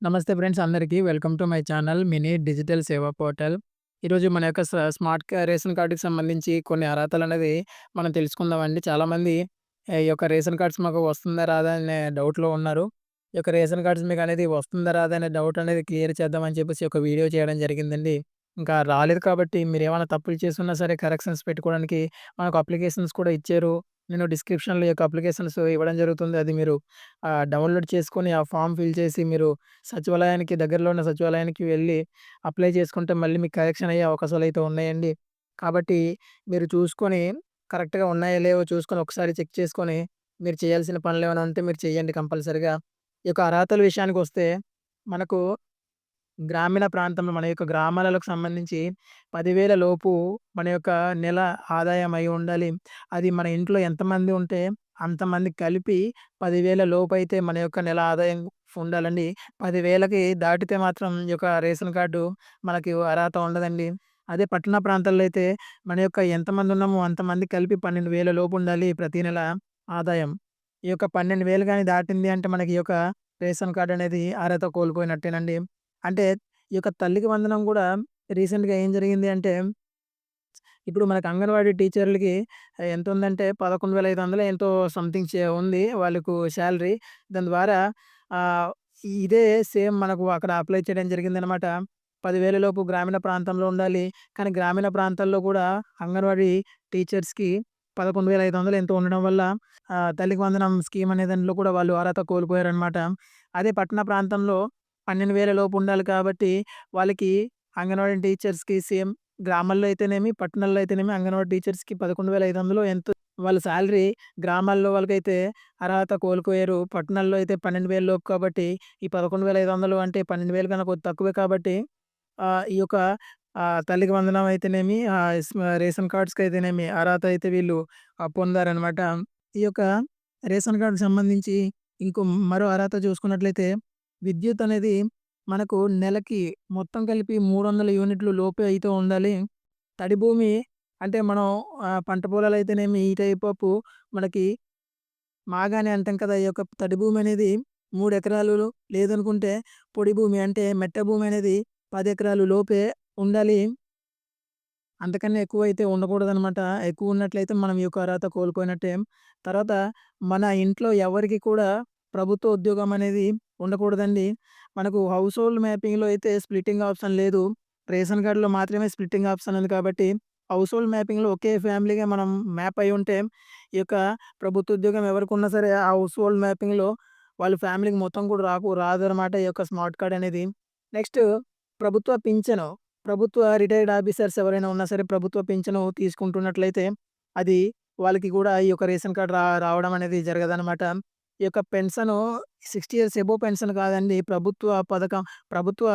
నమస్తే ఫ్రెండ్స్ అందరికీ. Welcome to my channel mini digital సేవా పోర్టల్. ఈరోజు మన యొక్క స్మార్ట్ రేషన్ కార్డ్‌కి సంబంధించి కొన్ని అర్హతలనేది మనం తెలుసుకుందామండి. చాలామంది ఈ యొక్క రేషన్ కార్డ్స్ మాకు వస్తుందా? రాదా? అనే డౌట్‌లో ఉన్నారు. ఈ యొక్క రేషన్ కార్డ్స్ మీకనేది వస్తుందా? రాదా? అనే డౌట్ అనేది క్లియర్ చేద్దామని చెప్పేసి ఒక వీడియో చేయడం జరిగిందండి. ఇంకా రాలేదు కాబట్టి మీరేమైనా తప్పులు చేసున్నా సరే కరెక్షన్స్ పెట్టుకోవడానికి మనకు అప్లికేషన్స్ కూడా ఇచ్చారు. నేను డిస్క్రిప్షన్‌లో ఈ యొక్క అప్లికేషన్స్ ఇవ్వడం జరుగుతుంది. అది మీరు డౌన్‌లోడ్ చేసుకొని ఆ ఫార్మ్ ఫిల్ చేసి మీరు సచివాలయానికి దగ్గరలో ఉన్న సచివాలయానికి వెళ్లి అప్లై చేసుకుంటే మళ్ళీ మీకు కరెక్షన్ అయ్యే అవకాశాలైతే ఉన్నాయండి. కాబట్టి మీరు చూసుకొని కరెక్ట్‌గా ఉన్నాయో లేవో చూసుకొని ఒకసారి చెక్ చేసుకొని మీరు చేయాల్సిన పనులేమైనా ఉంటే మీరు చేయండి కంపల్సరీగా. ఈ యొక్క అర్హతల విషయానికొస్తే మనకు గ్రామీణ ప్రాంతంలో మన యొక్క గ్రామాలకు సంబంధించి 10,000 లోపు మన యొక్క నెల ఆదాయం అయి ఉండాలి. అది మన ఇంట్లో ఎంతమంది ఉంటే అంతమంది కలిపి 10,000 లోపైతే మన యొక్క నెల ఆదాయం ఉండాలండి. 10,000కి దాటితే మాత్రం ఈ యొక్క రేషన్ కార్డు మనకి అర్హత ఉండదండి. అదే పట్టణ ప్రాంతాల్లో అయితే మన యొక్క ఎంతమంది ఉన్నామో అంతమంది కలిపి 12,000 లోపు ఉండాలి ప్రతి నెల ఆదాయం. ఈ యొక్క 12,000 గాని దాటింది అంటే మనకి ఈ యొక్క రేషన్ కార్డ్ అనేది అర్హత కోల్పోయినట్టేనండి. అంటే ఈ యొక్క తల్లికి వందనం గూడా రీసెంట్‌గా ఏం జరిగింది అంటే, ఇప్పుడు మనకు అంగన్వాడీ టీచర్లకి ఎంతుందంటే 11,500 ఎంతో సంథింగ్ ఉంది వాళ్ళకు సాలరీ. దాని ద్వారా ఆహ్, ఇదే సేమ్ మనకు అక్కడ అప్లై చేయడం జరిగిందనమాట. 10,000 లోపు గ్రామీణ ప్రాంతంలో ఉండాలి. కానీ గ్రామీణ ప్రాంతాల్లో గూడా అంగన్వాడీ టీచర్స్‌కి 11,500 ఎంతో ఉండడం వల్ల తల్లికి వందనం స్కీమ్ అనే దాంట్లో కూడా వాళ్ళు అర్హత కోల్పోయారనమాట. అదే పట్టణ ప్రాంతంలో 12,000 లోపు ఉండాలి కాబట్టి వాళ్ళకి అంగన్వాడీ టీచర్స్‌కి సేమ్ గ్రామాల్లో అయితేనేమి, పట్టణాల్లో అయితేనేమి అంగన్వాడీ టీచర్స్‌కి 11,500 ఎంతో వాళ్ళ సాలరీ గ్రామాల్లో వాళ్ళకైతే అర్హత కోల్పోయారు. పట్టణాల్లో అయితే 12,000 లోపు కాబట్టి ఈ 11,500 అంటే 12,000 కన్నా కొద్దిగా తక్కువే కాబట్టి ఈ యొక్క తల్లికి వందనం అయితేనేమి, రేషన్ కార్డ్స్‌కి అయితేనేమి అర్హత అయితే వీళ్ళు పొందారనమాట. ఈ యొక్క రేషన్ కార్డ్‌కి సంబంధించి మరో అర్హత చూసుకున్నట్లయితే విద్యుత్ అనేది మనకు నెలకి మొత్తం కలిపి 300 యూనిట్లు లోపే అయితే ఉండాలి. తడి భూమి అంటే మనం పంట పొలాలైతేనేమి ఈ టైప్ ఆఫ్ మనకి మాగాణి అంటాం కదా! ఈ యొక్క తడి భూమి అనేది 3 ఎకరాలు లేదనుకుంటే పొడి భూమి అంటే మెట్ట భూమి అనేది 10 ఎకరాలు లోపే ఉండాలి. అంతకన్నా ఎక్కువైతే ఉండకూడదనమాట. ఎక్కువున్నట్లయితే మనం ఈ యొక్క అర్హత కోల్పోయినట్టే. తర్వాత మన ఇంట్లో ఎవరికీ కూడా ప్రభుత్వ ఉద్యోగం అనేది ఉండకూడదండి. మనకు హౌస్ హోల్డ్ మ్యాపింగ్‌లో అయితే స్ప్లిట్టింగ్ ఆప్షన్ లేదు. రేషన్ కార్డ్‌లో మాత్రమే స్ప్లిట్టింగ్ ఆప్షన్ ఉంది కాబట్టి, హౌస్ హోల్డ్ మ్యాపింగ్‌లో ఒకే ఫ్యామిలీగా మనం మ్యాప్ అయ్యుంటే, ఈ యొక్క ప్రభుత్వ ఉద్యోగం ఎవరికున్నా సరే ఆ హౌస్ హోల్డ్ మ్యాపింగ్‌లో వాళ్ళ ఫ్యామిలీకి మొత్తం కూడా రాదనమాట ఈ యొక్క స్మార్ట్ కార్డ్ అనేది. నెక్స్ట్ ప్రభుత్వ పింఛను. ప్రభుత్వ రిటైర్డ్ ఆఫీసర్స్ ఎవరైనా ఉన్నా సరే ప్రభుత్వ పింఛను తీసుకుంటున్నట్లయితే, అది వాళ్ళకి గూడా ఈ యొక్క రేషన్ కార్డ్ రావడం అనేది జరగదనమాట. ఈ యొక్క పెన్షను 60 ఇయర్స్ అబోవ్ పెన్షన్ కాదండి. ప్రభుత్వ పథకం ప్రభుత్వ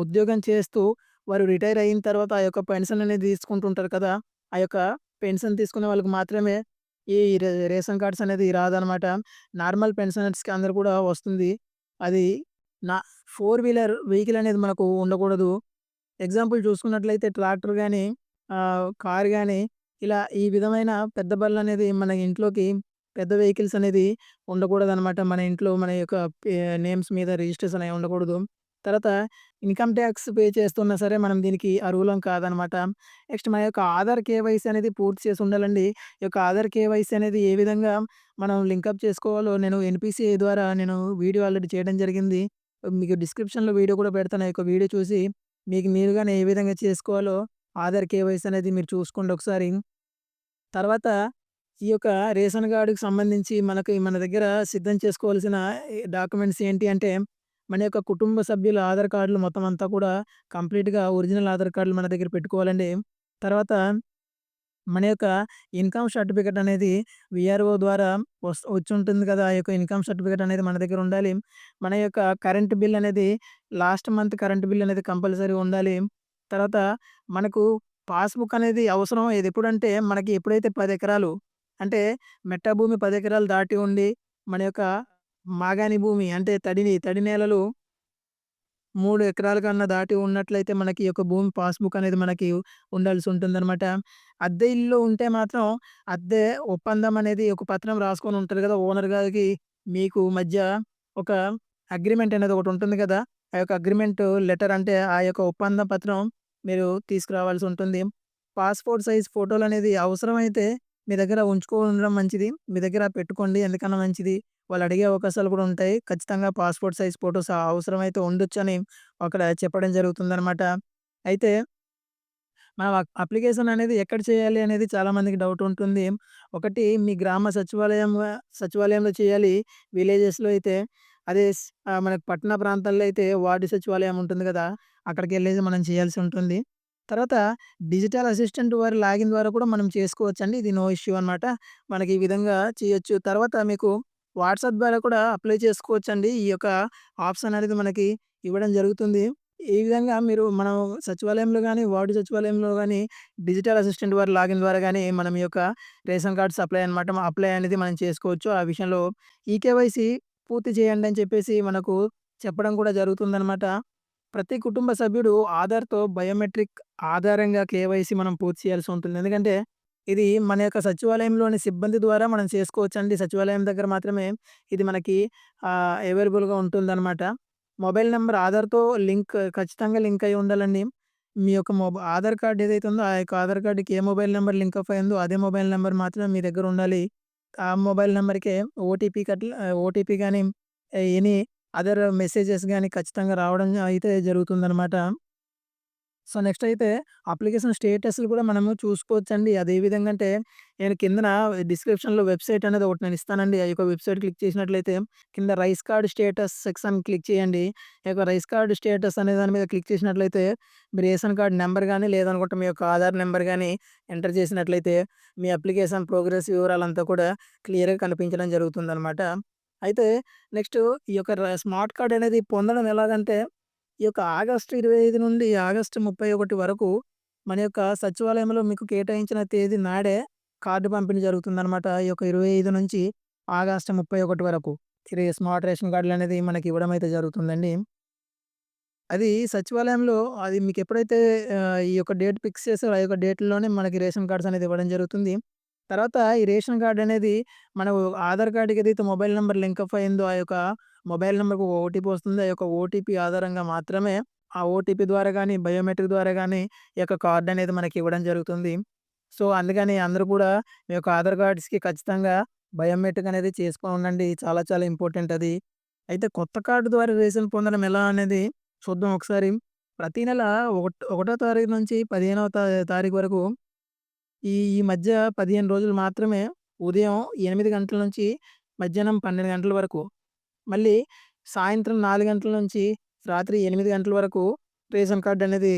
ఉద్యోగం చేస్తూ వారు రిటైర్ అయిన తర్వాత ఆ యొక్క పెన్షన్ అనేది తీసుకుంటుంటారు కదా! ఆ యొక్క పెన్షన్ తీసుకునే వాళ్ళకి మాత్రమే ఈ రేషన్ కార్డ్స్ అనేది రాదనమాట. నార్మల్ పెన్షనర్స్‌కి అందరూ కూడా వస్తుంది. అది నా ఫోర్ వీలర్ వెహికల్ అనేది మనకు ఉండకూడదు. ఎగ్జాంపుల్ చూసుకున్నట్లయితే ట్రాక్టర్ గాని, కార్ గాని ఇలా ఈ విధమైన పెద్ద బళ్ళనేది మన ఇంట్లోకి పెద్ద వెహికల్స్ అనేది ఉండకూడదనమాట. మన ఇంట్లో మన యొక్క నేమ్స్ మీద రిజిస్ట్రేషన్ అయి ఉండకూడదు. తర్వాత ఇన్‌కమ్ టాక్స్ పే చేస్తున్నా సరే మనం దీనికి అర్హులం కాదనమాట. నెక్స్ట్ మన యొక్క ఆధార్ కేవైసీ అనేది పూర్తి చేసి ఉండాలండి. ఈ యొక్క ఆధార్ కేవైసీ అనేది ఏ విధంగా మనం లింకప్ చేసుకోవాలో నేను ఎన్‌పీసీఐ ద్వారా నేను వీడియో ఆల్రెడీ చేయడం జరిగింది. మీకు డిస్క్రిప్షన్‌లో వీడియో కూడా పెడతాను. ఆ యొక్క వీడియో చూసి మీకు మీరుగానే ఏ విధంగా చేసుకోవాలో ఆధార్ కేవైసీ అనేది మీరు చూసుకోండి ఒకసారి. తర్వాత ఈ యొక్క రేషన్ కార్డ్‌కి సంబంధించి మన దగ్గర సిద్ధం చేసుకోవాల్సిన డాక్యుమెంట్స్ ఏంటి అంటే, మన యొక్క కుటుంబ సభ్యుల ఆధార్ కార్డ్‌లు మొత్తం అంతా కూడా కంప్లీట్‌గా ఒరిజినల్ ఆధార్ కార్డ్‌లు మన దగ్గర పెట్టుకోవాలండి. తర్వాత మన యొక్క ఇన్‌కమ్ సర్టిఫికేట్ అనేది వీఆర్‌ఓ ద్వారా వచ్చుంటుంది కదా! ఆ యొక్క ఇన్‌కమ్ సర్టిఫికేట్ అనేది మన దగ్గర ఉండాలి. మన యొక్క కరెంట్ బిల్ అనేది లాస్ట్ మంత్ కరెంట్ బిల్ అనేది కంపల్సరీ ఉండాలి. తర్వాత మనకు పాస్‌బుక్ అనేది అవసరం. ఇదెప్పుడంటే మనకి ఎప్పుడైతే 10 ఎకరాలు అంటే మెట్టా భూమి 10 ఎకరాలు దాటి ఉండి, మన యొక్క మాగాణి భూమి అంటే తడి నేలలు 3 ఎకరాల కన్నా దాటి ఉన్నట్లయితే మనకి ఈ యొక్క భూమి పాస్‌బుక్ అనేది మనకి ఉండాల్సి ఉంటుందనమాట. అద్దె ఇల్లు ఉంటే మాత్రం అద్దె ఒప్పందం అనేది ఒక పత్రం రాసుకొని ఉంటది కదా! ఓనర్ గారికి మీకు మధ్య ఒక అగ్రీమెంట్ అనేది ఒకటుంటుంది గదా! ఆ యొక్క అగ్రీమెంట్ లెటర్ అంటే ఆ యొక్క ఒప్పంద పత్రం మీరు తీసుకురావాల్సి ఉంటుంది. పాస్‌పోర్ట్ సైజ్ ఫోటోలనేది అవసరమైతే మీ దగ్గర ఉంచుకోవడం మంచిది. మీ దగ్గర పెట్టుకోండి. ఎందుకన్నా మంచిది. వాళ్ళు అడిగే అవకాశాలు కూడా ఉంటాయి. ఖచ్చితంగా పాస్‌పోర్ట్ సైజ్ ఫోటోస్ అవసరమైతే ఉండొచ్చని అక్కడ చెప్పడం జరుగుతుందనమాట. అయితే మనం అప్లికేషన్ అనేది ఎక్కడ చేయాలి అనేది చాలా మందికి డౌట్ ఉంటుంది. ఒకటి మీ గ్రామ సచివాలయంలో చేయాలి. విలేజెస్‌లో అయితే అదే మనకు పట్టణ ప్రాంతాల్లో అయితే వార్డు సచివాలయం ఉంటుంది గదా! అక్కడికెళ్ళేసి మనం చేయాల్సి ఉంటుంది. తర్వాత డిజిటల్ అసిస్టెంట్ వారి లాగిన్ ద్వారా కూడా మనం చేసుకోవచ్చండి. ఇది నో ఇష్యూ అనమాట. మనకి ఈ విధంగా చేయొచ్చు. తర్వాత మీకు వాట్సాప్ ద్వారా కూడా అప్లై చేసుకోవచ్చండి. ఈ యొక్క ఆప్షన్ అనేది మనకి ఇవ్వడం జరుగుతుంది. ఈ విధంగా మీరు మనం సచివాలయంలో గాని, వార్డు సచివాలయంలో గాని డిజిటల్ అసిస్టెంట్ వారి లాగిన్ ద్వారా గాని మనం ఈ యొక్క రేషన్ కార్డ్స్ అప్లై అనేది మనం చేసుకోవచ్చు. ఆ విషయంలో ఈకేవైసీ పూర్తి చేయండి అని చెప్పేసి మనకు చెప్పడం కూడా జరుగుతుందనమాట. ప్రతి కుటుంబ సభ్యుడు ఆధార్‌తో బయోమెట్రిక్ ఆధారంగా కేవైసీ మనం పూర్తి చేయాల్సి ఉంటుంది. ఎందుకంటే ఇది మన యొక్క సచివాలయంలోని సిబ్బంది ద్వారా మనం చేసుకోవచ్చండి. సచివాలయం దగ్గర మాత్రమే ఇది మనకి అవైలబుల్‌గా ఉంటుందనమాట. మొబైల్ నంబర్ ఆధార్‌తో ఖచ్చితంగా లింక్ అయ్యి ఉండాలండి. మీ యొక్క ఆధార్ కార్డ్ ఏదైతే ఉందో, ఆ యొక్క ఆధార్ కార్డ్‌కి ఏ మొబైల్ నంబర్ లింక్ అప్ అయిందో అదే మొబైల్ నంబర్ మాత్రమే మీ దగ్గర ఉండాలి. ఆ మొబైల్ నంబర్‌కే ఓటీపీ గాని, ఎనీ అదర్ మెసేజెస్ గాని ఖచ్చితంగా రావడం అయితే జరుగుతుందనమాట. సో, నెక్స్ట్ అయితే అప్లికేషన్ స్టేటస్‌లు కూడా మనము చూసుకోవచ్చండి. అది ఏ విధంగా అంటే, నేను కిందన డిస్క్రిప్షన్‌లో వెబ్‌సైట్ అనేది ఒకటి నేను ఇస్తానండి. ఆ యొక్క వెబ్‌సైట్ క్లిక్ చేసినట్లయితే కింద rice card status section click చేయండి. ఈ యొక్క రైస్ కార్డ్ స్టేటస్ అనే దాని మీద క్లిక్ చేసినట్లయితే, మీ రేషన్ కార్డ్ నంబర్ గాని, లేదనుకుంటే మీ యొక్క ఆధార్ నంబర్ గాని ఎంటర్ చేసినట్లయితే, మీ అప్లికేషన్ ప్రోగ్రెస్ వివరాలంతా కూడా క్లియర్‌గా కనిపించడం జరుగుతుందనమాట. అయితే నెక్స్ట్ ఈ యొక్క స్మార్ట్ కార్డ్ అనేది పొందడం ఎలాగంటే ఈ యొక్క ఆగస్టు 25 నుండి ఆగస్టు 31 వరకు మన యొక్క సచివాలయంలో మీకు కేటాయించిన తేదీ నాడే కార్డ్ పంపిణీ జరుగుతుందనమాట. ఈ యొక్క 25 నుంచి ఆగస్టు 31 వరకు. ఇది స్మార్ట్ రేషన్ కార్డులనేది మనకి ఇవ్వడం అయితే జరుగుతుందండి. అది సచివాలయంలో అది మీకెప్పుడైతే ఈ యొక్క డేట్ ఫిక్స్ చేసారో ఆ యొక్క డేట్‌లోనే మనకి రేషన్ కార్డ్స్ అనేది ఇవ్వడం జరుగుతుంది. తర్వాత ఈ రేషన్ కార్డ్ అనేది మన ఆధార్ కార్డ్‌కి ఏదైతే మొబైల్ నంబర్ లింకప్ అయిందో ఆ యొక్క మొబైల్ నంబర్‌కి ఒక ఓటీపీ వస్తుంది. ఆ యొక్క ఓటీపీ ఆధారంగా మాత్రమే ఆ ఓటీపీ ద్వారా గాని, బయోమెట్రిక్ ద్వారా గాని ఈ యొక్క కార్డ్ అనేది మనకి ఇవ్వడం జరుగుతుంది. సో, అందుకని అందరూ కూడా మీ యొక్క ఆధార్ కార్డ్స్‌కి ఖచ్చితంగా బయోమెట్రిక్ అనేది చేసుకొని ఉండండి. చాలా చాలా ఇంపార్టెంట్ అది. అయితే కొత్త కార్డ్ ద్వారా రేషన్ పొందడం ఎలా అనేది చూద్దాం ఒకసారి. ప్రతి నెల ఒకటో తారీఖు నుంచి 15వ తారీఖు వరకు ఈ మధ్య 15 రోజులు మాత్రమే ఉదయం 8 గంటల నుంచి మధ్యాహ్నం 12 గంటల వరకు, మళ్ళీ సాయంత్రం 4 గంటల నుంచి రాత్రి 8 గంటల వరకు రేషన్ కార్డ్ అనేది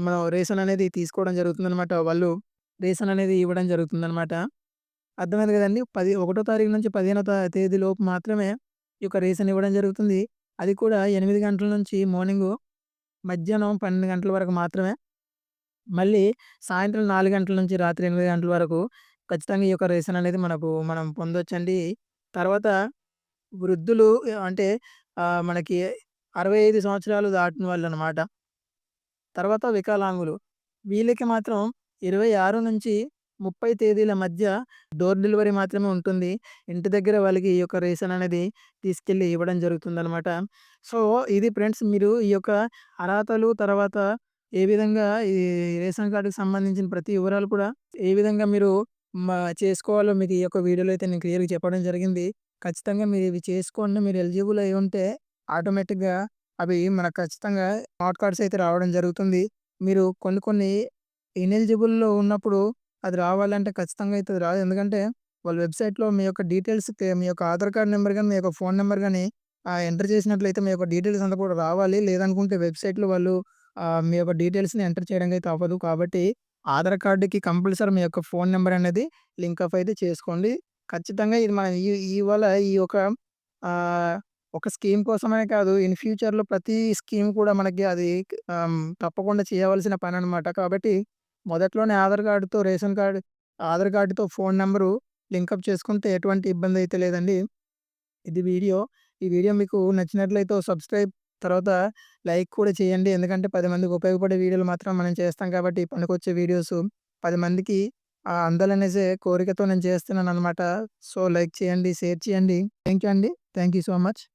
మనం రేషన్ అనేది తీసుకోవడం జరుగుతుందనమాట. వాళ్ళు రేషన్ అనేది ఇవ్వడం జరుగుతుందనమాట. అర్థమైంది గదండీ! ఒకటో తారీఖు నుంచి 15వ తేదీలోపు మాత్రమే ఈ యొక్క రేషన్ ఇవ్వడం జరుగుతుంది. అది కూడా 8 గంటల నుంచి మధ్యాహ్నం 12 గంటల వరకు మాత్రమే. మళ్ళీ సాయంత్రం 4 గంటల నుంచి రాత్రి 8 గంటల వరకు ఖచ్చితంగా ఈ యొక్క రేషన్ అనేది మనం పొందొచ్చండి. తర్వాత వృద్ధులు అంటే మనకి 65 సంవత్సరాలు దాటిన వాళ్ళనమాట. తర్వాత వికలాంగులు. వీళ్ళకి మాత్రం 26-30 తేదీల మధ్య డోర్ డెలివరీ మాత్రమే ఉంటుంది. ఇంటి దగ్గర వాళ్ళకి ఈ యొక్క రేషన్ అనేది తీసుకెళ్ళి ఇవ్వడం జరుగుతుందనమాట. సో, ఇది ఫ్రెండ్స్ మీరు ఈ యొక్క అర్హతలు తర్వాత ఏ విధంగా ఈ రేషన్ కార్డ్‌కి సంబంధించిన ప్రతి వివరాలు కూడా ఏ విధంగా మీరు చేసుకోవాలో మీకు ఈ యొక్క వీడియోలో అయితే నేను క్లియర్‌గా చెప్పడం జరిగింది. ఖచ్చితంగా మీరు ఇవి చేసుకోండి. మీరు ఎలిజిబుల్ అయ్యి ఉంటే ఆటోమేటిక్‌గా అవి మనకు ఖచ్చితంగా స్మార్ట్ కార్డ్స్ అయితే రావడం జరుగుతుంది. మీరు కొన్ని కొన్ని ఇనెలిజిబుల్‌లో ఉన్నప్పుడు అది రావాలంటే ఖచ్చితంగా అయితే అది రాదు. ఎందుకంటే వాళ్ళ వెబ్‌సైట్‌లో మీ యొక్క మీ యొక్క ఆధార్ కార్డ్ నంబర్ గాని, మీ యొక్క ఫోన్ నంబర్ గాని ఎంటర్ చేసినట్లయితే మీ యొక్క డీటెయిల్స్ అంతా కూడా రావాలి. లేదనుకుంటే వెబ్‌సైట్‌లో వాళ్ళు మీ యొక్క డీటెయిల్స్‌ని ఎంటర్ చేయడానికి అయితే అవ్వదు. కాబట్టి ఆధార్ కార్డ్‌కి కంపల్సరీ మీ యొక్క ఫోన్ నంబర్ అనేది లింక్ అప్ అయితే చేసుకోండి. ఖచ్చితంగా ఇది మన ఇవాళ ఈ యొక్క ఆహ్, ఒక స్కీమ్ కోసమనే కాదు. ఇన్ ఫ్యూచర్‌లో ప్రతి స్కీమ్ కూడా మనకి అది తప్పకుండా చేయవలసిన పననమాట. కాబట్టి మొదట్లోనే ఆధార్ కార్డ్‌తో ఫోన్ నంబరు లింకప్ చేసుకుంటే ఎటువంటి ఇబ్బందయితే లేదండి. ఇది వీడియో. ఈ వీడియో మీకు నచ్చినట్లయితే ఓ సబ్‌స్క్రైబ్ తర్వాత లైక్ కూడా చేయండి. ఎందుకంటే 10 మందికి ఉపయోగపడే వీడియోలు మాత్రం మనం చేస్తాం కాబట్టి పనికొచ్చే వీడియోసు 10 మందికి అందాలనేసే కోరికతో నేను చేస్తున్నాననమాట. సో, లైక్ చేయండి, షేర్ చేయండి. థాంక్ యూ అండి. Thank you so much.